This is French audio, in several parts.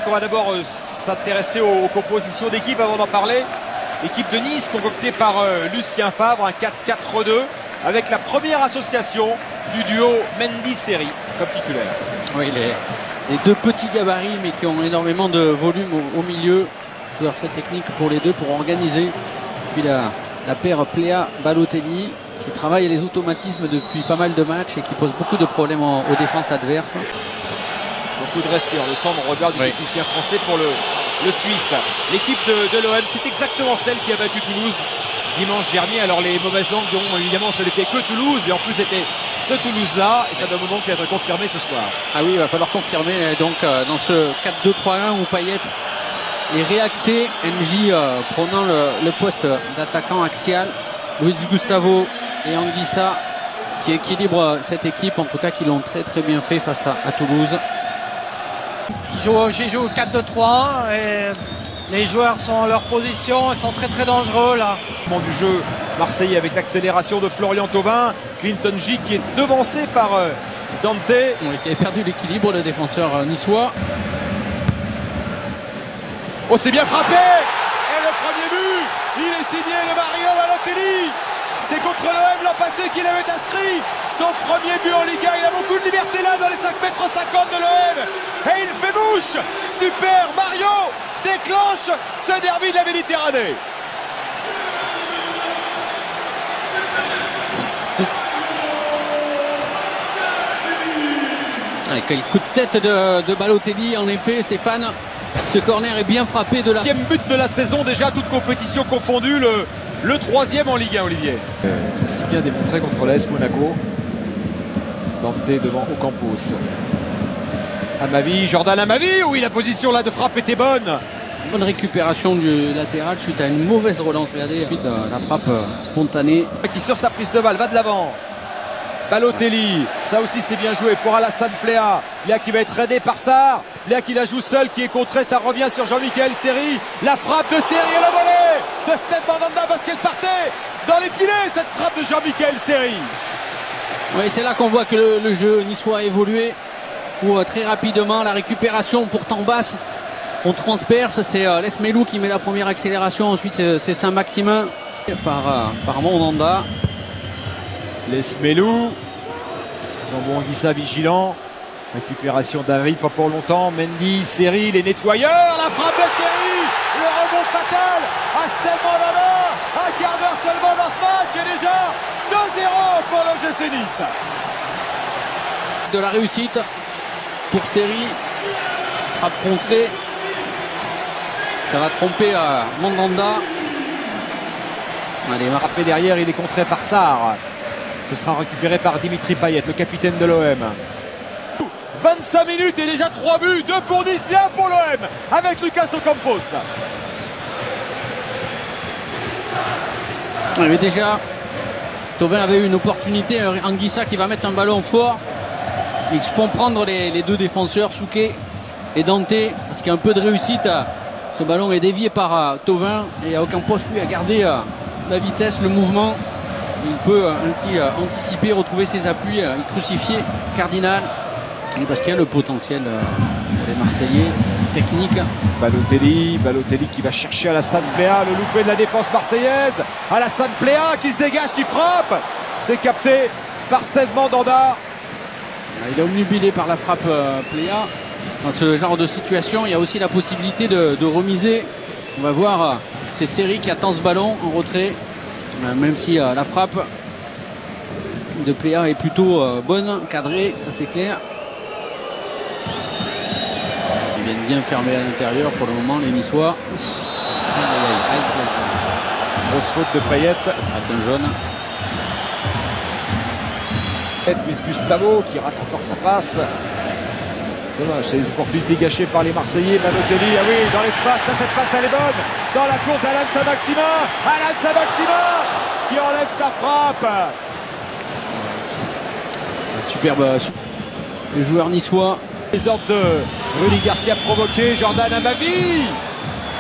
On va d'abord s'intéresser aux compositions d'équipe avant d'en parler. Équipe de Nice concoctée par Lucien Favre, un 4-4-2 avec la première association du duo Mendy-Seri comme titulaire. Oui, les deux petits gabarits mais qui ont énormément de volume au milieu. Joueur très technique pour les deux pour organiser. Puis la paire Plea-Balotelli qui travaille les automatismes depuis pas mal de matchs et qui pose beaucoup de problèmes aux défenses adverses. Beaucoup de respect, on le sent dans le regard du technicien français pour le Suisse. L'équipe de l'OM, c'est exactement celle qui a battu Toulouse dimanche dernier. Alors les mauvaises langues diront évidemment ce n'était que Toulouse et en plus c'était ce Toulouse-là et ça doit donc être confirmé ce soir. Ah oui, il va falloir confirmer donc dans ce 4-2-3-1 où Payet est réaxé, NJ prenant le poste d'attaquant axial, Luis Gustavo et Anguissa qui équilibrent cette équipe, en tout cas qui l'ont très très bien fait face à Toulouse. J'ai joué 4-2-3-1 et les joueurs sont en leur position, ils sont très très dangereux là. Du jeu marseillais avec l'accélération de Florian Thauvin, Clinton J qui est devancé par Dante. Oui, qui avait perdu l'équilibre, le défenseur niçois. Oh, c'est bien frappé! Et le premier but, il est signé de Mario Balotelli. C'est contre l'OM l'an passé qu'il avait inscrit son premier but en Ligue 1. Il a beaucoup de liberté là dans les 5,50 m de l'OM. Et il fait bouche. Super, Mario déclenche ce derby de la Méditerranée. Avec quel coup de tête de Balotelli, en effet, Stéphane. Ce corner est bien frappé de la... Deuxième but de la saison déjà, toute compétition confondue, le troisième en Ligue 1, Olivier. Si bien démontré contre l'AS Monaco. Dante devant Ocampos. Amavi, Jordan Amavi, oui, la position là de frappe était bonne. Bonne récupération du latéral suite à une mauvaise relance. Regardez, suite à la frappe spontanée. Qui sur sa prise de balle va de l'avant. Balotelli, ça aussi c'est bien joué pour Alassane Plea. Plea qui va être aidé par Sarr. Plea qui la joue seul, qui est contré, ça revient sur Jean-Michel Seri. La frappe de Seri et la volée de Steph Mandanda parce qu'elle partait dans les filets, cette frappe de Jean-Michel Seri. Oui, c'est là qu'on voit que le jeu niçois a évolué. Où très rapidement, la récupération pourtant basse, on transperce. C'est Lesmelou qui met la première accélération. Ensuite, c'est Saint-Maximin par Mandanda. Lesmelou. Zambo Anguissa vigilant. Récupération d'Avi, pas pour longtemps. Mendy, Seri, les nettoyeurs. La frappe de Seri. Le rebond fatal à Steph Mandanda. Un quart d'heure seulement dans ce match. Et déjà 2-0 pour l'OGC Nice. De la réussite pour Seri. Frappe contrée. Ça va tromper Mandanda. Allez, frappé derrière, il est contré par Sarr. Ce sera récupéré par Dimitri Payet, le capitaine de l'OM. 25 minutes et déjà 3 buts, 2 pour Nice et 1 pour l'OM, avec Lucas Ocampos. Mais déjà, Thauvin avait eu une opportunité, Anguissa qui va mettre un ballon fort. Ils se font prendre les deux défenseurs, Souquet et Dante, parce qu'il y a un peu de réussite. Ce ballon est dévié par Thauvin et Ocampos lui a gardé la vitesse, le mouvement. Il peut ainsi anticiper, retrouver ses appuis, il crucifier Cardinal. Et parce qu'il y a le potentiel pour les Marseillais, technique. Balotelli qui va chercher Alassane Plea, le loupé de la défense marseillaise. Alassane Plea qui se dégage, qui frappe. C'est capté par Steph Mandanda. Il est omnubilé par la frappe Plea. Dans ce genre de situation, il y a aussi la possibilité de remiser. On va voir, c'est Seri qui attend ce ballon en retrait. Même si la frappe de Plea est plutôt bonne, cadrée, ça c'est clair. Ils viennent bien fermer à l'intérieur pour le moment, les Niçois. Grosse faute de Payet. Ça sera qu'un jaune. Luis Gustavo qui rate encore sa passe. Dommage, c'est les opportunités gâchées par les Marseillais. Balotelli, ah oui, dans l'espace, ça, cette passe elle est bonne. Dans la courte, Alan Saint-Maximin qui enlève sa frappe. Superbe. Le joueur niçois. Les ordres de Rudy Garcia provoqué, Jordan Amavi.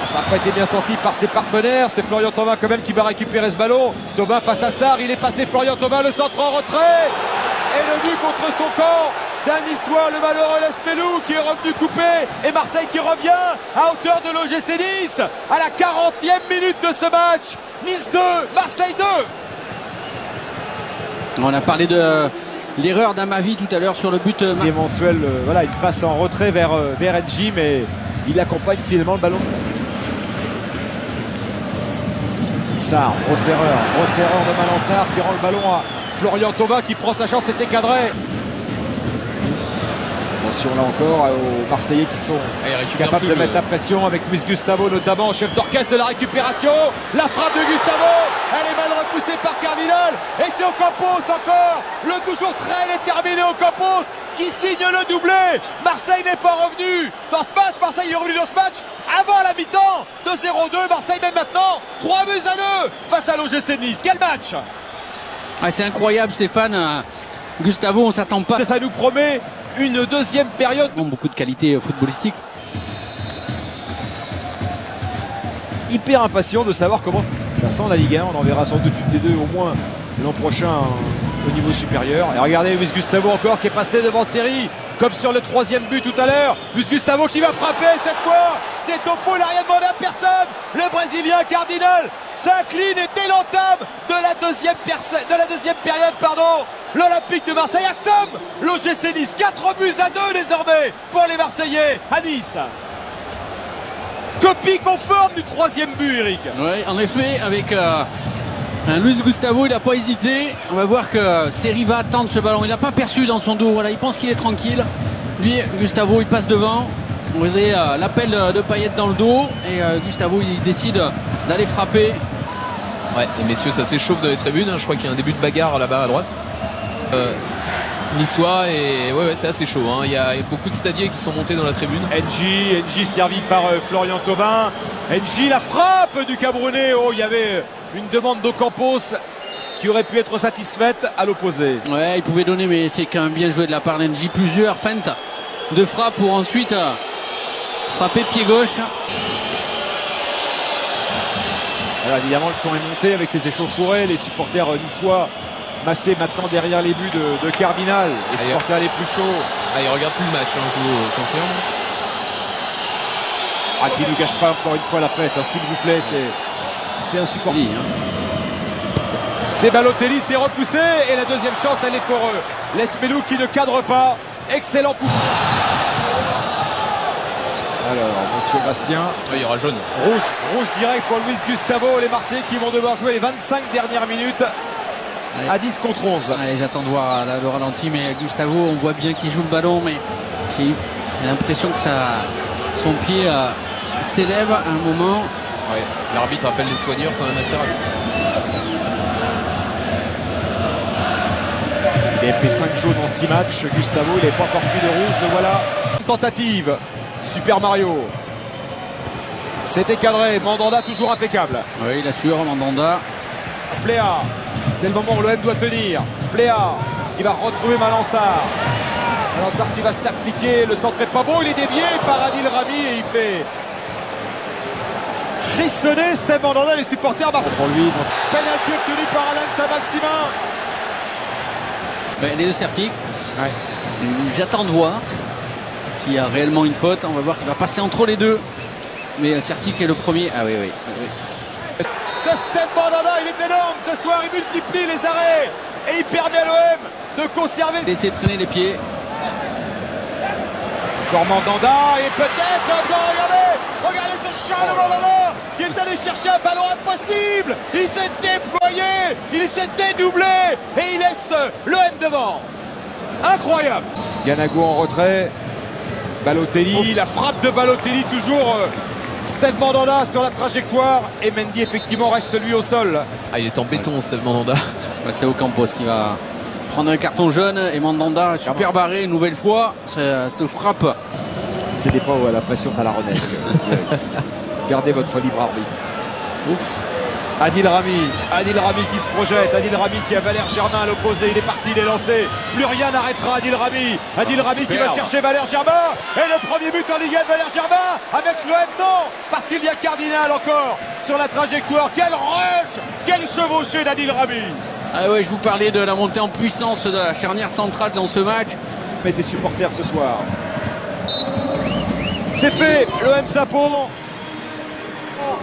Ça n'a pas été bien senti par ses partenaires. C'est Florian Thauvin quand même qui va récupérer ce ballon. Thauvin face à Sarr, il est passé Florian Thauvin, le centre en retrait. Et le but contre son camp d'un Niçois, le malheureux Lespelou qui est revenu couper, et Marseille qui revient à hauteur de l'OGC Nice à la 40e minute de ce match. Nice 2, Marseille 2. On a parlé de l'erreur d'Amavi tout à l'heure sur le but. Éventuel, voilà, il passe en retrait vers NJ, mais il accompagne finalement le ballon. Sarr, grosse erreur de Malansar qui rend le ballon à Florian Thauvin qui prend sa chance, c'était cadré. Attention là encore aux Marseillais qui sont capables de mettre la pression avec Luis Gustavo notamment, chef d'orchestre de la récupération. La frappe de Gustavo, elle est mal repoussée par Cardinal et c'est Ocampos encore, le toujours très déterminé Ocampos qui signe le doublé. Marseille n'est pas revenu dans ce match, Marseille est revenu dans ce match avant la mi-temps de 0-2, Marseille même maintenant 3-2 face à l'OGC Nice. Quel match! Ah, c'est incroyable Stéphane, Gustavo on s'attend pas. Ça nous promet une deuxième période. Beaucoup de qualité footballistique. Hyper impatient de savoir comment ça sent la Ligue 1. On en verra sans doute une des deux au moins l'an prochain au niveau supérieur. Et regardez Luis Gustavo encore qui est passé devant Seri comme sur le troisième but tout à l'heure. Luis Gustavo qui va frapper cette fois. C'est au faux, il n'a rien demandé à personne. Le Brésilien Cardinal s'incline et dès l'entame de la deuxième période, l'Olympique de Marseille assomme l'OGC Nice. 4-2 désormais pour les Marseillais à Nice. Copie conforme du troisième but, Eric. Oui, en effet, avec Luis Gustavo, il n'a pas hésité. On va voir que Seri va attendre ce ballon. Il n'a pas perçu dans son dos. Voilà, il pense qu'il est tranquille. Lui, Gustavo, il passe devant. On voyait l'appel de Payet dans le dos. Et Gustavo, il décide d'aller frapper. Ouais, et messieurs, ça s'échauffe dans les tribunes. Je crois qu'il y a un début de bagarre là-bas à droite. Niçois, et ouais, c'est assez chaud. Il y a beaucoup de stadiers qui sont montés dans la tribune. NJ servi par Florian Thauvin. NJ, la frappe du Camerounais. Oh, il y avait une demande d'Ocampos qui aurait pu être satisfaite à l'opposé. Ouais, il pouvait donner, mais c'est quand même bien joué de la part d'NJ. Plusieurs feintes de frappe pour ensuite frapper pied gauche. Alors, évidemment, le temps est monté avec ces échauffourées. Les supporters niçois massés maintenant derrière les buts de Cardinal. Les supporters les plus chauds. Ils regardent plus le match, je vous confirme. Qui ne gâche pas encore une fois la fête, s'il vous plaît, c'est insupportable. C'est Balotelli, c'est repoussé et la deuxième chance elle est pour Lespelou qui ne cadre pas. Excellent coup. Alors, monsieur Bastien. Il y aura jaune. Rouge direct pour Luis Gustavo. Les Marseillais qui vont devoir jouer les 25 dernières minutes à 10 contre 11. Allez, j'attends de voir le ralenti, mais Gustavo, on voit bien qu'il joue le ballon, mais j'ai l'impression que son pied s'élève à un moment. Ouais, l'arbitre appelle les soigneurs quand même assez rapide. Il a pris 5 jaunes en 6 matchs. Gustavo, il n'est pas encore pris de rouge. Le voilà. Tentative. Super Mario. C'était cadré. Mandanda toujours impeccable. Oui, il assure, Mandanda. Pléa. C'est le moment où l'OM doit tenir. Pléa qui va retrouver Malansar. Malansar qui va s'appliquer. Le centre est pas beau. Il est dévié par Adil Rami et il fait frissonner Steve Mandanda, les supporters marseillais. Pour lui, pénalty obtenu par Alain Saint-Maximin. Les deux Certic. Ouais. J'attends de voir s'il y a réellement une faute. On va voir qu'il va passer entre les deux. Mais Certic est le premier. Ah oui. De Steve Mandanda, il est énorme ce soir. Il multiplie les arrêts et il permet à l'OM de conserver. D'essayer de traîner les pieds. Encore Mandanda et peut-être encore, regardez ce Charles Mandanda qui est allé chercher un ballon impossible. Il s'est déployé, il s'est dédoublé et il laisse l'OM devant. Incroyable. Ganago en retrait. Balotelli, la frappe de Balotelli toujours. Steve Mandanda sur la trajectoire et Mendy effectivement reste lui au sol. Il est en béton Steve Mandanda. C'est Ocampos qui va prendre un carton jaune et Mandanda super barré une nouvelle fois. Cette frappe. C'est des pas à la pression à la Renesse. Gardez votre libre arbitre. Ouf. Adil Rami qui se projette. Adil Rami qui a Valère Germain à l'opposé. Il est parti, il est lancé. Plus rien n'arrêtera Adil Rami. Adil Rami qui va chercher Valère Germain. Et le premier but en Ligue 1 de Valère Germain. Avec l'OM, non. Parce qu'il y a Cardinal encore sur la trajectoire. Quel rush, quel chevauché d'Adil Rami. Ah ouais, je vous parlais de la montée en puissance de la charnière centrale dans ce match. rythmer ses supporters ce soir. C'est fait, l'OM s'impose.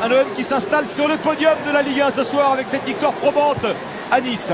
Un OM qui s'installe sur le podium de la Ligue 1 ce soir avec cette victoire probante à Nice.